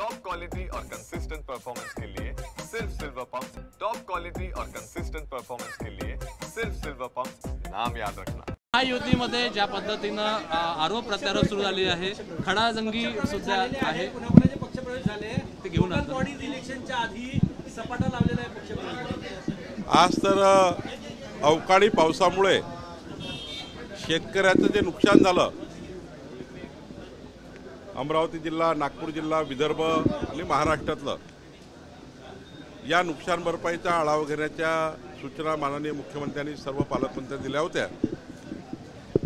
Top quality और consistent performance के लिए सिर्फ सिल्वर पंप। टॉप क्वालिटी और कंसिस्टेंट परफॉर्मेंस के लिए सिर्फ सिल्वर पंप, नाम याद रखना। महायुतीमध्ये ज्या पद्धतीनं आरोप प्रत्यारोप सुरू झाले आहे, खडाजंगी सुद्धा आहे, पक्षप्रवेश झाले ते घेऊन बॉडीज इलेक्शनच्या आधी सपाटा लावलेला आहे पक्षप्रवेश। आज तर अवकाळी पावसामुळे शेतकऱ्याचं जे नुकसान झालं, अमरावती जिल्हा, नागपूर जिल्हा, विदर्भ आणि महाराष्ट्रातलं, या नुकसान भरपाईचा आढावा घेण्याच्या सूचना माननीय मुख्यमंत्र्यांनी सर्व पालकमंत्र्यांनी दिल्या होत्या।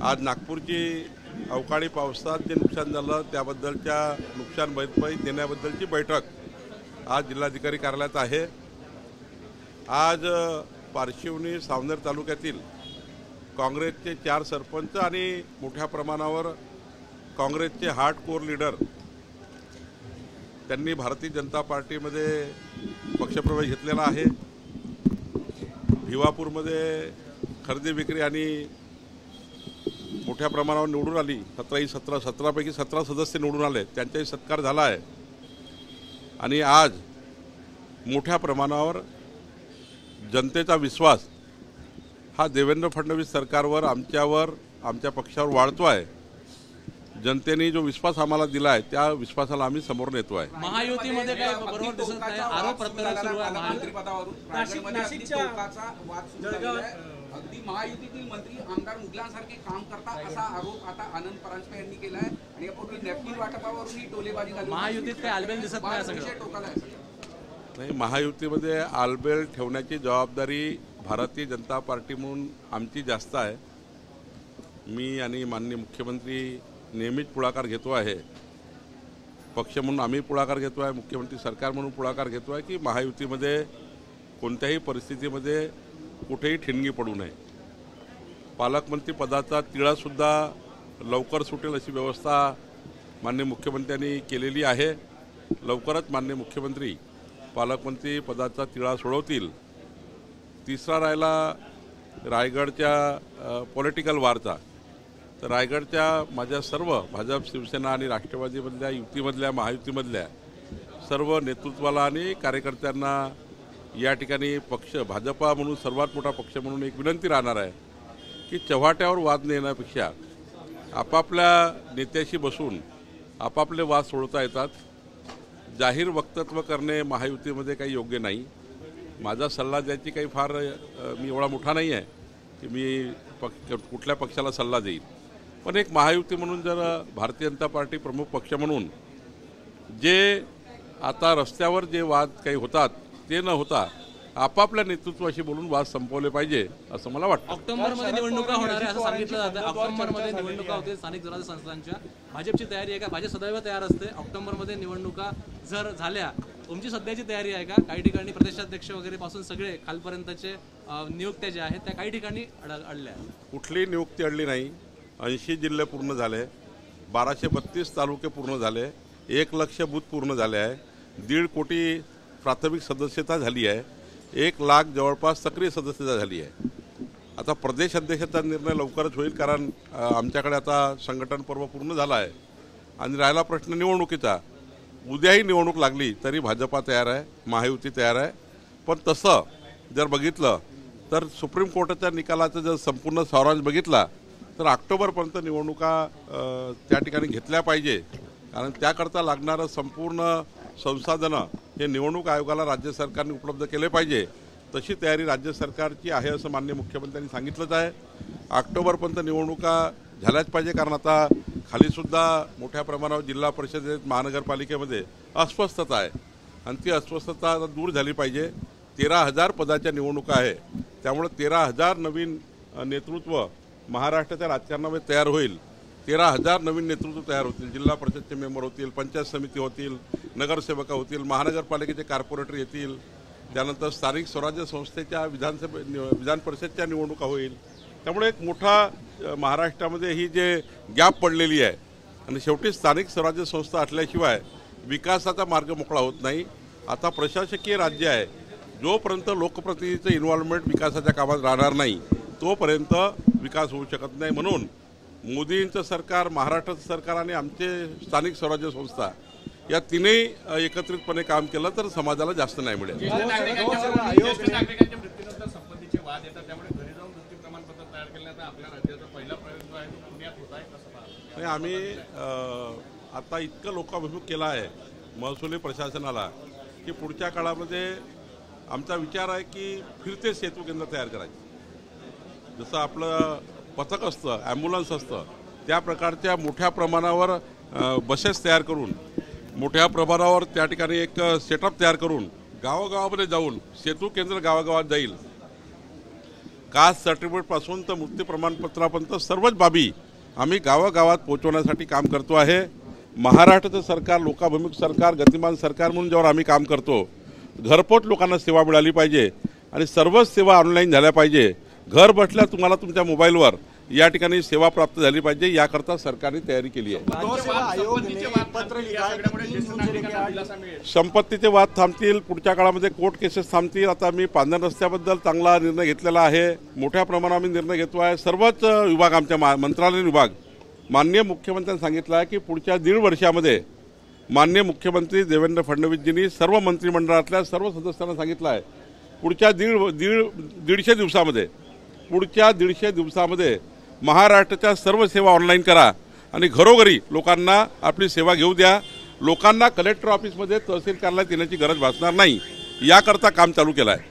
आज नागपूरची अवकाळी पावसात जे नुकसान झालं त्याबद्दलच्या नुकसान भरपाई देण्याबद्दलची बैठक आज जिल्हाधिकारी कार्यालयात आहे। आज पारशिवनी सावनेर तालुक्यातील काँग्रेसचे 4 सरपंच आणि मोठ्या प्रमाणावर काँग्रेसचे हार्डकोर लीडर त्यांनी भारतीय जनता पार्टीमध्ये पक्षप्रवेश घेतलेला आहे। भिवापूरमध्ये खरेदी विक्री आणि मोठ्या प्रमाणावर निवडून आली, 17 पैकी 17 सदस्य निवडून आले, त्यांचाही सत्कार झाला आहे। आणि आज मोठ्या प्रमाणावर जनतेचा विश्वास हा देवेंद्र फडणवीस सरकारवर, आमच्यावर, आमच्या पक्षावर वाढतो आहे। जनतेने जो विश्वास आम्हाला दिला आहे त्या विश्वासाला आम्ही समोर नेतो आहे। महायुतीमध्ये काय बरोबर दिसत नाही, आरोप प्रत्यारोप सुरू आहे मंत्रिपदावरून। अगदी महायुतीतील मंत्री आमदार मुघलांसारखे काम करतात असा आरोप आता आनंद परांजपे यांनी केला आहे आणि यापूर्वी नॅपकिन वाटपावरूनही टोलेबाजी झाली। महायुतीत काय आलबेल दिसत नाही सगळं टोकाला आहे। नाही, महायुतीमध्ये आलबेल ठेवण्याची जबाबदारी भारतीय जनता पार्टी म्हणून आमची जास्त आहे। मी आणि माननीय मुख्यमंत्री नेहमीच पुढाकार घेतो आहे, पक्ष म्हणून आम्ही पुढाकार घेतो आहे, मुख्यमंत्री सरकार म्हणून पुढाकार घेतो आहे की महायुतीमध्ये कोणत्याही परिस्थितीमध्ये कुठेही ठिणगी पडू नये। पालकमंत्री पदाचा तिळासुद्धा लवकर सुटेल अशी व्यवस्था माननीय मुख्यमंत्र्यांनी केलेली आहे। लवकरच माननीय मुख्यमंत्री पालकमंत्री पदाचा तिळा सोडवतील। तिसरा राहिला रायगडच्या पॉलिटिकल वारचा, तर रायगडच्या माझ्या सर्व भाजप, शिवसेना आणि राष्ट्रवादीमधल्या, युतीमधल्या, महायुतीमधल्या सर्व नेतृत्वाला आणि कार्यकर्त्यांना या ठिकाणी पक्ष, भाजपा म्हणून सर्वात मोठा पक्ष म्हणून एक विनंती राहणार आहे की चव्हाट्यावर वाद नेण्यापेक्षा आपापल्या नेत्याशी बसून आपापले वाद सोडवता येतात। जाहीर वक्तव्य करणे महायुतीमध्ये काही योग्य नाही। माझा सल्ला द्यायची काही फार मी एवढा मोठा नाही आहे की मी कुठल्या पक्षाला सल्ला देईल, पण एक महायुती म्हणून जर भारतीय जनता पार्टी प्रमुख पक्ष म्हणून जे आता रस्त्यावर जे वाद काही होतात ते न होता आपापल्या नेतृत्वाशी बोलून वाद संपवले पाहिजे असं मला वाटतं। ऑक्टोबरमध्ये निवडणुका होणार आहे असं सांगितलं जातं। ऑक्टोबरमध्ये निवडणुका होते स्थानिक स्वराज्य संस्थांच्या, भाजपची तयारी आहे का? भाजप सदैव तयार असते। ऑक्टोबरमध्ये निवडणुका जर झाल्या, तुमची सध्याची तयारी आहे का? काही ठिकाणी प्रदेशाध्यक्ष वगैरे पासून सगळे खालपर्यंतचे नियुक्त्या ज्या आहेत त्या काही ठिकाणी अडल्या। कुठलीही नियुक्ती अडली नाही। 80 जिल्हे पूर्ण झाले, 1232 तालुके पूर्ण झाले, 1 लाख बूथ पूर्ण झाले आहे, 1.5 कोटी प्राथमिक सदस्यता झाली आहे, 1 लाख जवळपास सक्रिय सदस्यता झाली आहे। आता प्रदेश अध्यक्षाचा निर्णय लवकरच होईल, कारण आमच्याकडे आता संघटन पर्व पूर्ण झाला आहे। आणि राहिला प्रश्न निवडणुकीचा, उद्याही निवडणूक लागली तरी भाजपा तयार आहे, महायुती तयार आहे। पण तसं जर बघितलं तर सुप्रीम कोर्टाच्या निकालाचा जर संपूर्ण सारांश बघितला तर ऑक्टोबरपर्यंत निवडणुका त्या ठिकाणी घेतल्या पाहिजे, कारण त्याकरता लागणारं संपूर्ण संसाधनं हे निवडणूक आयोगाला राज्य सरकारने उपलब्ध केले पाहिजे। तशी तयारी राज्य सरकारची आहे असं माननीय मुख्यमंत्र्यांनी सांगितलंच आहे। ऑक्टोबरपर्यंत निवडणुका झाल्याच पाहिजे, कारण आता खालीसुद्धा मोठ्या प्रमाणावर जिल्हा परिषदेत, महानगरपालिकेमध्ये अस्वस्थता आहे आणि ती अस्वस्थता दूर झाली पाहिजे। 13,000 पदाच्या निवडणुका आहे, त्यामुळे 13,000 नवीन नेतृत्व महाराष्ट्राच्या राजकारणामध्ये तयार होईल। 13,000 नवीन नेतृत्व तयार होतील, जिल्हा परिषदचे मेंबर होतील, पंचायत समिती होतील, नगरसेवक होतील, महानगरपालिकेचे कॉर्पोरेटर येतील, त्यानंतर स्थानिक स्वराज्य संस्थेच्या विधान परिषदच्या निवडणुका होईल। त्यामुळे एक मोठा महाराष्ट्रामध्ये ही जे गॅप पडलेली आहे आणि शेवटी स्थानिक स्वराज्य संस्था असल्याशिवाय विकासाचा मार्ग मोकळा होत नाही। आता प्रशासकीय राज्य आहे, जोपर्यंत लोकप्रतिनिधीचं इन्व्हॉल्वमेंट विकासाच्या कामात राहणार नाही तोपर्यंत विकास होऊ शकत नाही। म्हणून मोदींचं सरकार, महाराष्ट्राचं सरकार आणि आमचे स्थानिक स्वराज्य संस्था या तिन्ही एकत्रितपणे काम केलं तर समाजाला जास्त न्याय मिळेल. ज्येष्ठ नागरिकांच्या मृत्यूनंतर संपत्तीचे वाद येतात, त्यामुळे घरी जाऊन मृत्यू प्रमाणपत्र तयार करण्याचा आपल्या राज्याचा पहिला प्रयोग जो आहे तो पुण्यात होत आहे, कसं पाहता? नाही, आम्ही आता इतकं लोकाभिमुख केला आहे महसुली प्रशासनाला की पुढच्या काळामध्ये आमचा विचार आहे की फिरते सेतू केंद्र तयार करायचे. जसं आपलं पथक असतं, ॲम्ब्युलन्स असतं, त्या प्रकारच्या मोठ्या प्रमाणावर बसेस तयार करून मोठ्या प्रमाणावर त्या ठिकाणी एक सेटअप तयार करून गावागावामध्ये जाऊन सेतू केंद्र गावागावात जाईल. कास्ट सर्टिफिकेटपासून तर मृत्यू प्रमाणपत्रापर्यंत सर्वच बाबी आम्ही गावागावात पोहोचवण्यासाठी काम करतो आहे. महाराष्ट्राचं सरकार लोकाभिमुख सरकार, गतिमान सरकार म्हणून ज्यावर आम्ही काम करतो, घरपोच लोकांना सेवा मिळाली पाहिजे आणि सर्वच सेवा ऑनलाईन झाल्या पाहिजे. घर बसल्या तुम्हाला तुमच्या मोबाईलवर या ठिकाणी सेवा प्राप्त झाली पाहिजे, याकरता सरकारने तयारी केली आहे. संपत्तीचे वाद थांबतील, पुढच्या काळामध्ये कोर्ट केसेस थांबतील. आता मी पांढर रस्त्याबद्दल चांगला निर्णय घेतलेला आहे, मोठ्या प्रमाणात आम्ही निर्णय घेतो आहे. सर्वच विभाग, आमच्या मंत्रालयीन विभाग, माननीय मुख्यमंत्र्यांनी सांगितलं आहे की पुढच्या 1.5 वर्षामध्ये माननीय मुख्यमंत्री देवेंद्र फडणवीसजींनी सर्व मंत्रिमंडळातल्या सर्व सदस्यांना सांगितलं आहे पुढच्या 150 दिवसामध्ये महाराष्ट्राच्या सर्व सेवा ऑनलाईन करा आणि घरोघरी लोकांना आपली सेवा घेऊ द्या. लोकांना कलेक्टर ऑफिसमध्ये तहसील कार्यालयात येण्याची गरज भासणार नाही, याकरता काम चालू केलं आहे.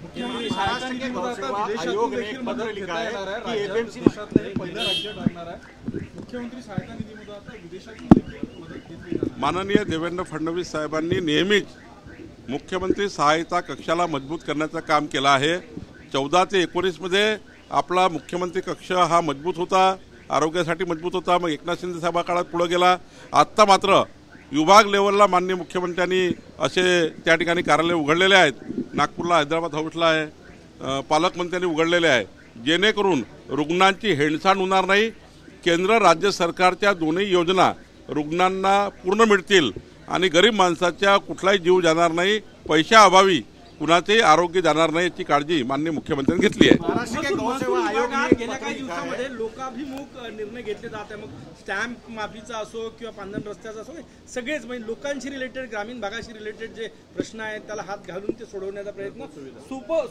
माननीय देवेंद्र फडणवीस साहेबांनी नेहमीच मुख्यमंत्री सहायता कक्षाला मजबूत करण्याचं काम केलं आहे. 14 ते 19 मध्ये आपला मुख्यमंत्री कक्ष हा मजबूत होता, आरोग्यासाठी मजबूत होता. मग एकनाथ शिंदे साहेबा काळात पुढे गेला. आत्ता मात्र विभाग लेवलला माननीय मुख्यमंत्र्यांनी असे त्या ठिकाणी कार्यालय उघडलेले आहेत. नागपूरला, हैदराबाद हाऊसला आहे, पालकमंत्र्यांनी उघडलेले आहे, जेणेकरून रुग्णांची हेळसांड होणार नाही. केंद्र राज्य सरकारच्या दोन्ही योजना रुग्णांना पूर्ण मिळतील आणि गरीब माणसाच्या कुठलाही जीव जाणार नाही, पैशाअभावी कुणाचेही आरोग्य जाणार नाही, याची काळजी माननीय मुख्यमंत्र्यांनी घेतली आहे. गेल्या काही दिवसामध्ये लोकाभिमुख निर्णय घेतले जात आहे. मग स्टॅम्प माफीचा असो किंवा पांढर रस्त्याचा असो, सगळेच म्हणजे लोकांशी रिलेटेड, ग्रामीण भागाशी रिलेटेड जे प्रश्न आहेत त्याला हात घालून ते सोडवण्याचा प्रयत्न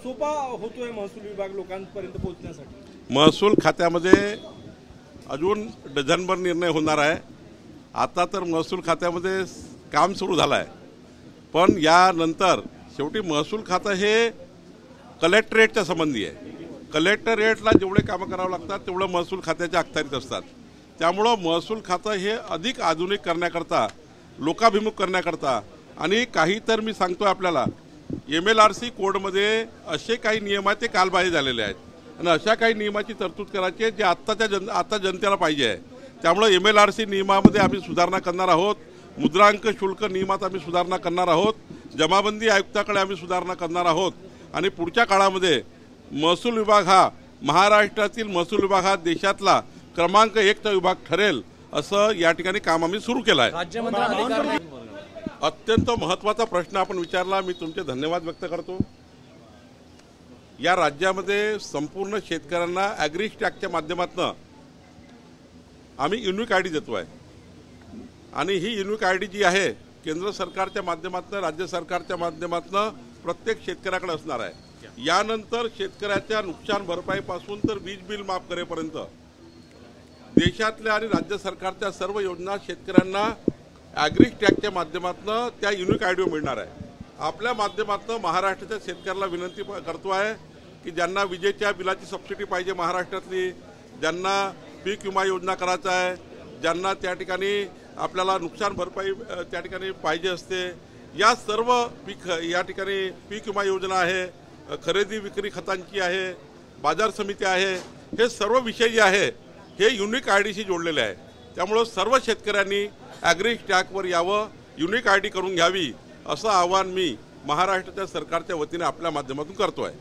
सोपा होतोय महसूल विभाग लोकांपर्यंत पोहोचण्यासाठी. महसूल खात्यामध्ये अजून डझनभर निर्णय होणार आहे. आता तर महसूल खात्यामध्ये काम सुरू झालं आहे, पण यानंतर शेवटी महसूल खातं हे कलेक्टरेटच्या संबंधी आहे. कलेक्टरेटला जेवढे कामं करावं लागतात तेवढं महसूल खात्याच्या अखत्यारीत असतात. त्यामुळं महसूल खातं हे अधिक आधुनिक करण्याकरता, लोकाभिमुख करण्याकरता आणि काही तर मी सांगतोय आपल्याला, MLRC कोडमध्ये असे काही नियम आहेत ते कालबाह्य झालेले आहेत आणि अशा काही नियमाची तरतूद करायची आहे जे आता जनतेला पाहिजे आहे. त्यामुळं MLRC नियमामध्ये आम्ही सुधारणा करणार आहोत. मुद्रांक शुल्क नियमात आम्ही सुधारणा करणार आहोत. जमाबंदी आयुक्ताकडे आम्ही सुधारणा करणार आहोत आणि पुढच्या काळामध्ये महसूल विभाग हा महाराष्ट्रातील महसूल विभाग हा देशातला क्रमांक 1चा विभाग ठरेल, असं या ठिकाणी काम आम्ही सुरू केलं आहे. अत्यंत महत्त्वाचा प्रश्न आपण विचारला, मी तुमचे धन्यवाद व्यक्त करतो. या राज्यामध्ये संपूर्ण शेतकऱ्यांना ॲग्रीस्टॅकच्या माध्यमातून आम्ही युनिक ID देतो आहे आणि ही युनिक ID जी आहे केंद्र सरकारच्या माध्यमातून, राज्य सरकारच्या माध्यमातून प्रत्येक शेतकऱ्याकडे असणार आहे. यानंतर शेतकऱ्याच्या नुकसान भरपाईपासून तर वीज बिल माफ करेपर्यंत देशातल्या आणि राज्य सरकारच्या सर्व योजना शेतकऱ्यांना ॲग्रीस्टॅकच्या माध्यमातून त्या युनिक ID मिळणार आहे. आपल्या माध्यमातून महाराष्ट्राच्या शेतकऱ्याला विनंती करतो आहे की ज्यांना विजेच्या बिलाची सबसिडी पाहिजे महाराष्ट्रातली, ज्यांना पीक विमा योजना करायचा आहे, ज्यांना त्या ठिकाणी आपल्याला नुकसान भरपाई त्या ठिकाणी पाहिजे असते, या सर्व या ठिकाणी पीक विमा योजना आहे, खरेदी विक्री खतांची आहे, बाजार समिती आहे, हे सर्व विषय जे आहे हे युनिक IDशी जोडलेले आहे. त्यामुळं सर्व शेतकऱ्यांनी ॲग्रीस्टॅकवर यावं, युनिक ID करून घ्यावी, असं आवाहन मी महाराष्ट्राच्या सरकारच्या वतीने आपल्या माध्यमातून करतो आहे.